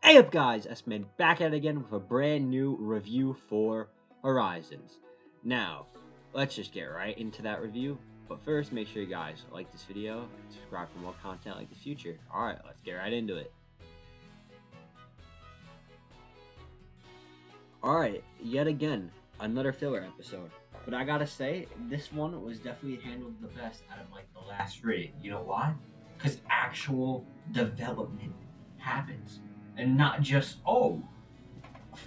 Hey up guys, S-Man back at it again with a brand new review for Horizons. Now, let's just get right into that review. But first, make sure you guys like this video, subscribe for more content like the future. Alright, let's get right into it. Alright, yet again, another filler episode. But I gotta say, this one was definitely handled the best out of like the last three. You know why? Because actual development happens. And not just, oh,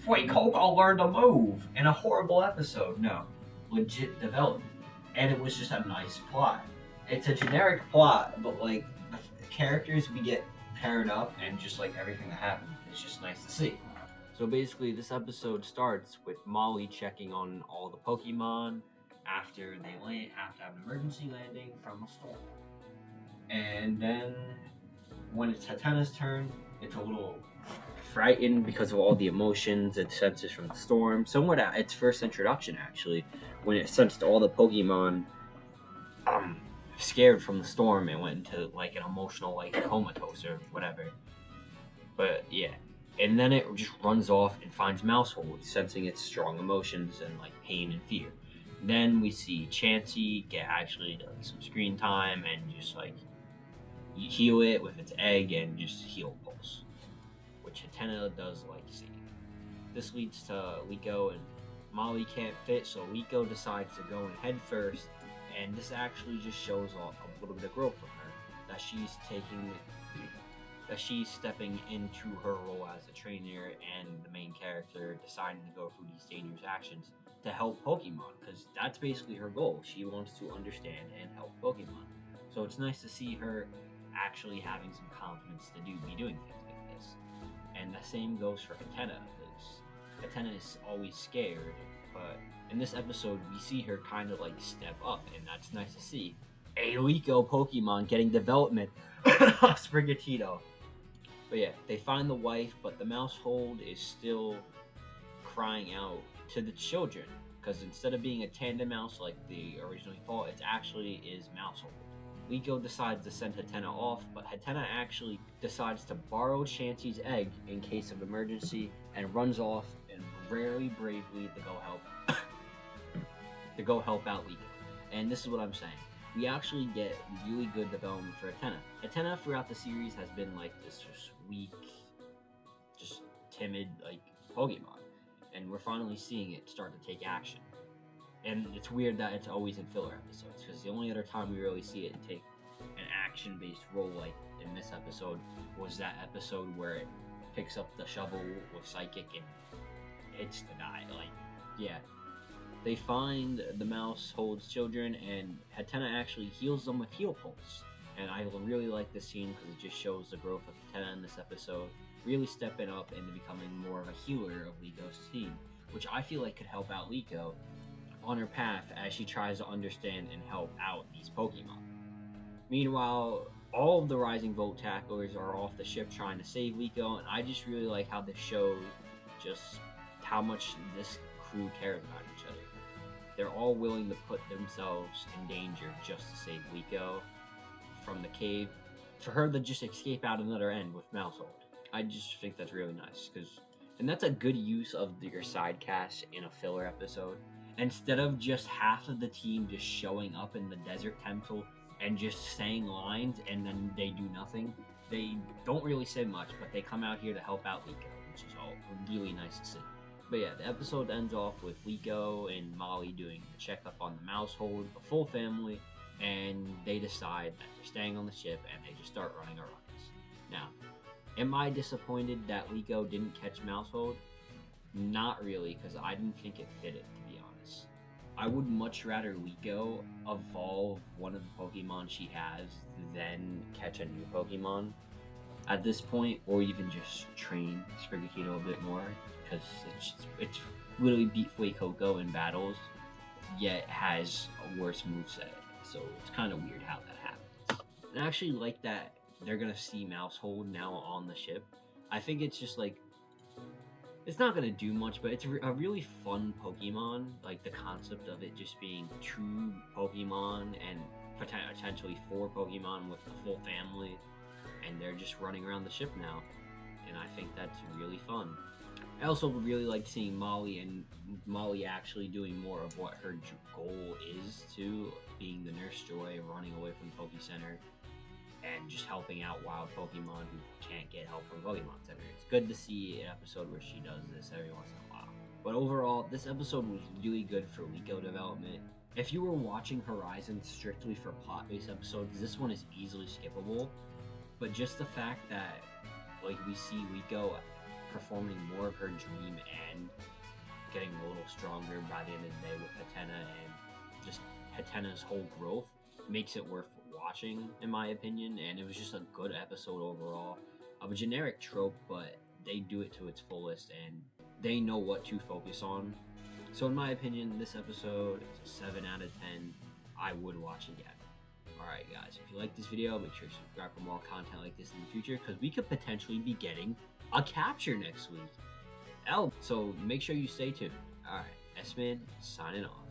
Coco learned to move in a horrible episode. No, legit development. And it was just a nice plot. It's a generic plot, but like the characters we get paired up and just like everything that happened, it's just nice to see. So basically, this episode starts with Molly checking on all the Pokemon after they have to have an emergency landing from a storm. And then when it's Hatenna's turn, it's a little frightened because of all the emotions it senses from the storm. Somewhat at its first introduction, actually, when it sensed all the Pokemon scared from the storm and went into like an emotional like comatose or whatever. But yeah, and then it just runs off and finds Mousehold, sensing its strong emotions and like pain and fear. Then we see Chansey get actually like, some screen time and just like heal it with its egg and just heal Pulse, which Hatenna does like seeing. This leads to Liko and Molly can't fit, so Liko decides to go in head first, and this actually just shows off a little bit of growth from her, that she's stepping into her role as a trainer and the main character, deciding to go through these dangerous actions to help Pokemon, because that's basically her goal. She wants to understand and help Pokemon. So it's nice to see her actually having some confidence to be doing things like this. And the same goes for Hatenna, because Hatenna is always scared, but in this episode we see her kind of like step up, and that's nice to see. A Liko Pokemon getting development. Sprigatito. But yeah, they find the wife, but the Mousehold is still crying out to the children, because instead of being a tandem mouse like they originally thought, it actually is Mousehold. Liko decides to send Hatenna off, but Hatenna actually decides to borrow Chansey's egg in case of emergency and runs off and very bravely to go help out Liko. And this is what I'm saying. We actually get really good development for Hatenna. Hatenna throughout the series has been like this just weak, just timid like Pokemon, and we're finally seeing it start to take action. And it's weird that it's always in filler episodes, because the only other time we really see it take an action-based role like in this episode was that episode where it picks up the shovel with Psychic and hits the guy. Like, yeah. They find the Mousehold's children, and Hatenna actually heals them with Heal Pulse. And I really like this scene because it just shows the growth of Hatenna in this episode, really stepping up into becoming more of a healer of Liko's team, which I feel like could help out Liko on her path as she tries to understand and help out these Pokemon. Meanwhile, all of the Rising Volt tacklers are off the ship trying to save Liko, and I just really like how this shows just how much this crew cares about each other. They're all willing to put themselves in danger just to save Liko from the cave, for her to just escape out another end with Mousehold. I just think that's really nice, and that's a good use of your side cast in a filler episode. Instead of just half of the team just showing up in the desert temple and just saying lines and then they do nothing, they don't really say much, but they come out here to help out Liko, which is all really nice to see. But yeah, the episode ends off with Liko and Molly doing the checkup on the Mousehold, the full family, and they decide that they're staying on the ship and they just start running around. Now, am I disappointed that Liko didn't catch Mousehold? Not really, because I didn't think it fitted, to be honest. I would much rather Liko evolve one of the Pokemon she has than catch a new Pokemon at this point, or even just train Sprigatito a bit more, because it's literally beat Coco in battles, yet has a worse moveset, so it's kind of weird how that happens. And I actually like that they're gonna see Mousehold now on the ship. I think it's just like, it's not gonna do much, but it's a really fun Pokemon, like the concept of it just being 2 Pokemon and potentially 4 Pokemon with the full family, and they're just running around the ship now. and I think that's really fun. I also really like seeing Molly actually doing more of what her goal is to being the Nurse Joy, running away from the Poke Center, and just helping out wild Pokemon who can't get help from Pokemon Center. It's good to see an episode where she does this every once in a while. But overall, this episode was really good for Liko development. If you were watching Horizon strictly for plot-based episodes, this one is easily skippable. But just the fact that, like, we see Liko performing more of her dream and getting a little stronger by the end of the day with Hatenna, and just Hatenna's whole growth makes it worth watching, in my opinion. And it was just a good episode overall of a generic trope, but they do it to its fullest and they know what to focus on. So in my opinion, this episode is a 7 out of 10. I would watch again. Alright guys, if you like this video, make sure to subscribe for more content like this in the future, because we could potentially be getting a capture next week. So make sure you stay tuned. Alright, S-Man signing off.